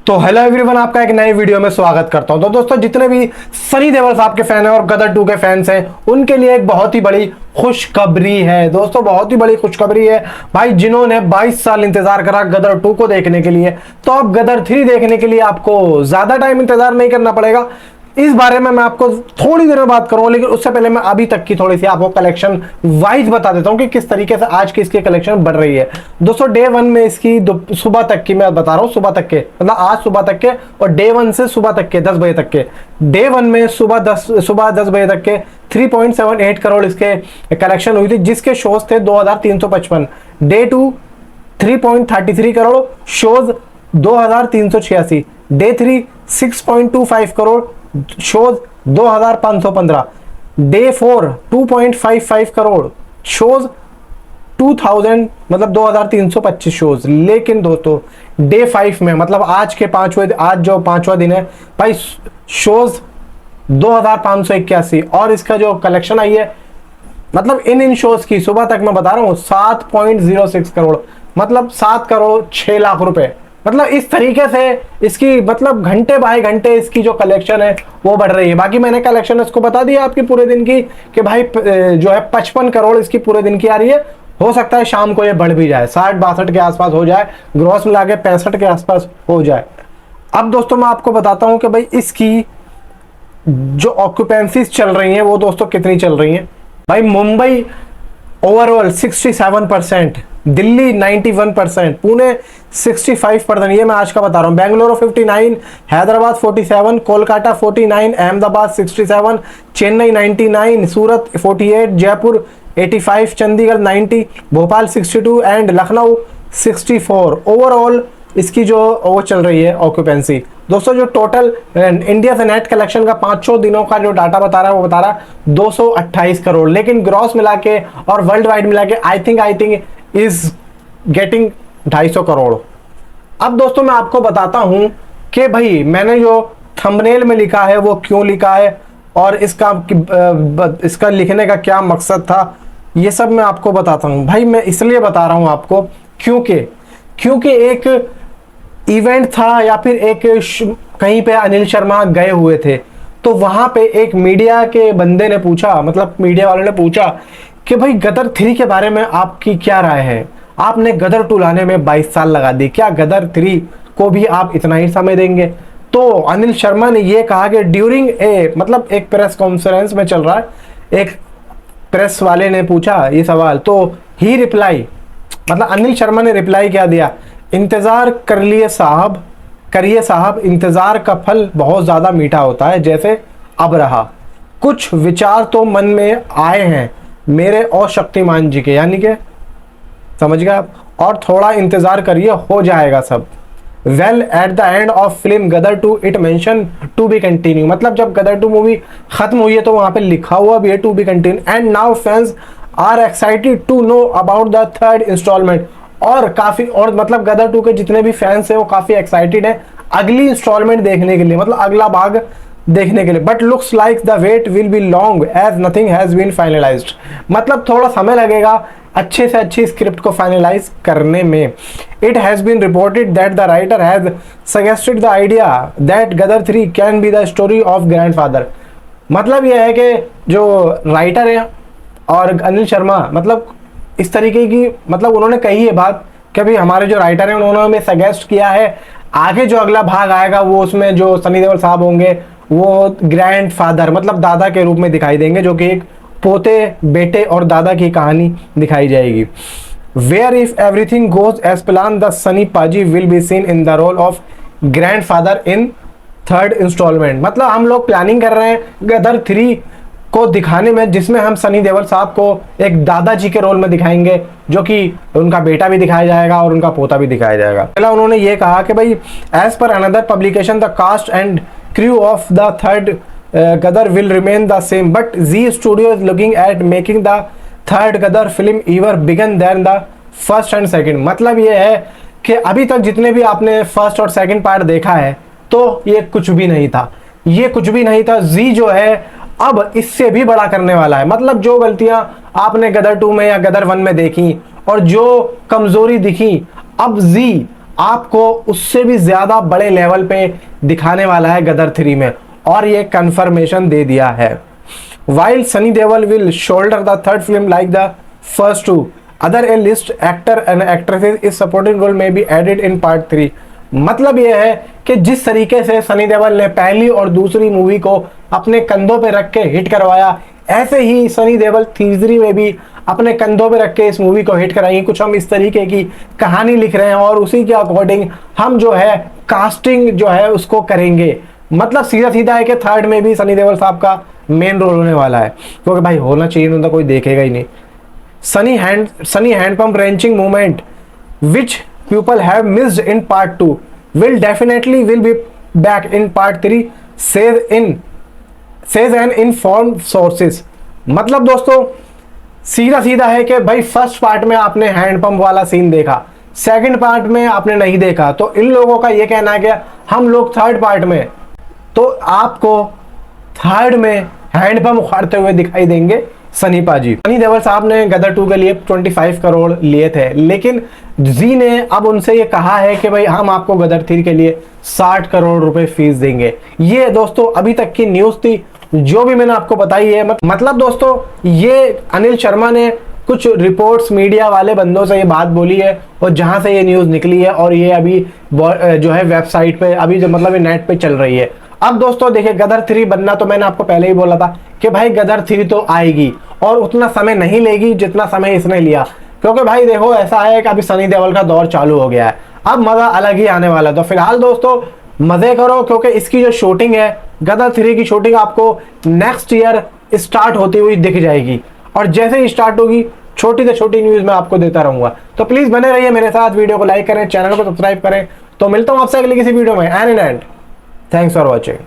तो hello everyone, आपका एक नए वीडियो में स्वागत करता हूं। तो दोस्तों, जितने भी सनी देओल साहब के फैन हैं और गदर 2 के फैंस हैं, उनके लिए एक बहुत ही बड़ी खुशखबरी है। दोस्तों, बहुत ही बड़ी खुशखबरी है भाई। जिन्होंने 22 साल इंतजार करा गदर 2 को देखने के लिए, तो अब गदर 3 देखने के लिए आपको ज्यादा टाइम इंतजार नहीं करना पड़ेगा। इस बारे में मैं आपको थोड़ी देर में बात करूंगा, लेकिन उससे पहले मैं अभी तक की थोड़ी सी आपको कलेक्शन वाइज बता देता हूं कि किस तरीके से आज की इसकी कलेक्शन बढ़ रही है। दोस्तों, डे 1 में इसकी सुबह तक की मैं बता रहा हूं, सुबह तक के मतलब आज सुबह तक के, और डे 1 से सुबह तक के 10 बजे तक के। डे 1 में सुबह 10 बजे तक के 3.78 करोड़ इसके कलेक्शन हुई थी, जिसके शोज थे 2355। Day 2 3.33 crore shows 2386। Day 3 6.25 crore shows 2515। Day 4 2.55 crore shows 2000 मतलब 2325 शोज। लेकिन दोस्तों, डे 5 में मतलब आज जो पांचवा दिन है भाई, शोज 2581 और इसका जो कलेक्शन आई है मतलब इन शोज की सुबह तक मैं बता रहा हूं 7.06 करोड़ मतलब 7 करोड़ 6 लाख रुपए। मतलब इस तरीके से इसकी मतलब घंटे बाय घंटे इसकी जो कलेक्शन है वो बढ़ रही है। बाकी मैंने कलेक्शन इसको बता दिया आपकी पूरे दिन की कि भाई जो है 55 करोड़ इसकी पूरे दिन की आ रही है। हो सकता है शाम को ये बढ़ भी जाए, 60-62 के आसपास हो जाए, ग्रॉस मिला के 65 के आसपास हो जाए। अब दोस्तों, मैं आपको बताता हूं कि भाई इसकी जो ऑक्यूपेंसीज चल रही हैं वो दोस्तों कितनी चल रही हैं। भाई मुंबई ओवरऑल 67%, दिल्ली 91%, पुणे 65%, ये मैं आज का बता रहा हूँ। बेंगलुरु 59, हैदराबाद 47, कोलकाता 49, अहमदाबाद 67, चेन्नई 99, सूरत 48, जयपुर 85, चंडीगढ़ 90, भोपाल 62 एंड लखनऊ 64। ओवरऑल इसकी जो वो चल रही है ऑक्यूपेंसी। दोस्तों, जो टोटल इंडिया से नेट कलेक्शन का 500 दिनों का जो डाटा बता रहा है वो बता रहा है 228 करोड़, लेकिन ग्रॉस मिला के और वर्ल्ड वाइड मिला के I think is getting 250 crore. अब दोस्तों, मैं आपको बताता हूं कि भाई मैंने जो थंबनेल में लिखा है वो क्यों लिखा है और इसका लिखने का क्या मकसद था, ये सब मैं आपको बताता हूं। भाई मैं इसलिए बता रहा हूं आपको क्योंकि एक इवेंट था या फिर कहीं पे अनिल शर्मा गए हुए थे, तो वहां पे एक मीडिया के बंदे ने पूछा, मतलब मीडिया वाले ने पूछा कि भाई गदर 3 के बारे में आपकी क्या राय है। आपने गदर 2 लाने में 22 साल लगा दी, क्या गदर 3 को भी आप इतना ही समय देंगे? तो अनिल शर्मा ने यह कहा कि ड्यूरिंग मतलब एक प्रेस कॉन्फ्रेंस में चल रहा है, एक प्रेस वाले ने पूछा ये सवाल, तो ही रिप्लाई मतलब अनिल शर्मा ने रिप्लाई क्या दिया, इंतजार करिए साहब, इंतजार का फल बहुत ज्यादा मीठा होता है, जैसे अब रहा। कुछ विचार तो मन में आए हैं मेरे और शक्तिमान जी के, यानी कि समझ गए आप, और थोड़ा इंतजार करिए हो जाएगा सब। Well at the end of film Gadar 2 it mention to be continue, मतलब जब गदर 2 मूवी खत्म हुई है तो वहां पे लिखा हुआ भी है to be continue. And now fans are excited to know about the 3rd installment, और मतलब गदर 2 के जितने भी फैंस हैं वो काफी एक्साइटेड हैं अगली इंस्टॉलमेंट देखने के लिए, मतलब अगला भाग देखने के लिए। But looks like the wait will be long as nothing has been finalized, मतलब थोड़ा समय लगेगा अच्छे से अच्छी स्क्रिप्ट को फाइनलाइज करने में। It has been reported that the writer has suggested the idea that Gadar 3 can be the story of grandfather. मतलब यह है कि जो राइटर है और अनिल शर्मा मतलब इस तरीके की मतलब उन्होंने कही है बात कि भाई हमारे जो राइटर हैं उन्होंने हमें सजेस्ट किया है आगे जो अगला भाग आएगा वो उसमें जो सनी देओल साहब होंगे वो ग्रैंडफादर मतलब दादा के रूप में दिखाई देंगे, जो कि एक पोते बेटे और दादा की कहानी दिखाई जाएगी। Where if everything goes as plan the Sunny Paaji will be seen in the role of grandfather in 3rd instalment. मतलब हम लोग प्लानिंग कर रहे हैं गदर 3 को दिखाने में, जिसमें हम सनी देओल साहब को एक दादाजी के रोल में दिखाएंगे, जो कि उनका बेटा भी दिखाया जाएगा और उनका पोता भी दिखाया जाएगा। पहला उन्होंने ये कहा कि भाई as per another publication the cast and crew of the 3rd Gadar will remain the same, but Zee studio is looking at making the 3rd Gadar film ever bigger then the 1st and 2nd। मतलब ये है कि अभी तक जितने भी आपने 1st और 2nd पार्ट देखा है तो ये कुछ भी नहीं था, जी जो है अब इससे भी बड़ा करने वाला है। मतलब जो गलतियां आपने गदर 2 में या गदर 1 में देखी और जो कमजोरी दिखी, अब जी आपको उससे भी ज्यादा बड़े लेवल पे दिखाने वाला है गदर 3 में, और ये कंफर्मेशन दे दिया है। While Sunny Deol will shoulder the third film like the first two, other a list actor and actresses is supporting role may be added in part 3। मतलब यह है कि जिस तरीके से सनी देओल ने पहली और दूसरी मूवी को अपने कंधों पे रख के हिट करवाया, ऐसे ही सनी देओल तीसरी में भी अपने कंधों पे रख के इस मूवी को हिट कराएंगे। कुछ हम इस तरीके की कहानी लिख रहे हैं और उसी के अकॉर्डिंग हम जो है कास्टिंग जो है उसको करेंगे। मतलब सीधा सीधा है कि थर्ड में भी सनी देओल साहब का मेन रोल होने वाला है, क्योंकि भाई होना चाहिए, नहीं तो कोई देखेगा ही नहीं। Sunny hand pump wrenching movement which people have missed in part 2 will be back in part 3 says an informed sources. मतलब दोस्तों सीधा सीधा है कि भाई फर्स्ट पार्ट में आपने हैंड पंप वाला सीन देखा, सेकंड पार्ट में आपने नहीं देखा, तो इन लोगों का ये कहना है कि हम लोग थर्ड पार्ट में तो आपको थर्ड में हैंड पंप उखाड़ते हुए दिखाई देंगे सनी पाजी। सनी देओल साहब ने गदर 2 के लिए 25 करोड़ लिए थे, लेकिन जी ने अब उनसे ये कहा है कि भाई हम आपको गदर 3 के लिए 60 करोड़ रुपए फीस देंगे। ये दोस्तों अभी तक की न्यूज थी जो भी मैंने आपको बताई है। मतलब दोस्तों ये अनिल शर्मा ने कुछ रिपोर्ट्स मीडिया वाले बंदों से ये बात बोली है और जहां से ये न्यूज निकली है, और ये अभी जो है वेबसाइट पे अभी जो मतलब नेट पे चल रही है। अब दोस्तों देखिए गदर 3 बनना तो मैंने आपको पहले ही बोला था कि भाई गदर 3 तो आएगी और उतना समय नहीं लेगी जितना समय इसने लिया, क्योंकि भाई देखो ऐसा है कि अभी सनी देओल का दौर चालू हो गया है, अब मजा अलग ही आने वाला है। तो फिलहाल दोस्तों मजे करो, क्योंकि इसकी जो शूटिंग है गदर 3 की शूटिंग आपको नेक्स्ट ईयर स्टार्ट होती हुई दिख जाएगी, और जैसे ही स्टार्ट होगी छोटी से छोटी न्यूज मैं आपको देता रहूंगा। तो प्लीज बने रहिए मेरे साथ, वीडियो को लाइक करें, चैनल को सब्सक्राइब करें। तो मिलता हूं आपसे अगली किसी वीडियो में। And thanks for watching.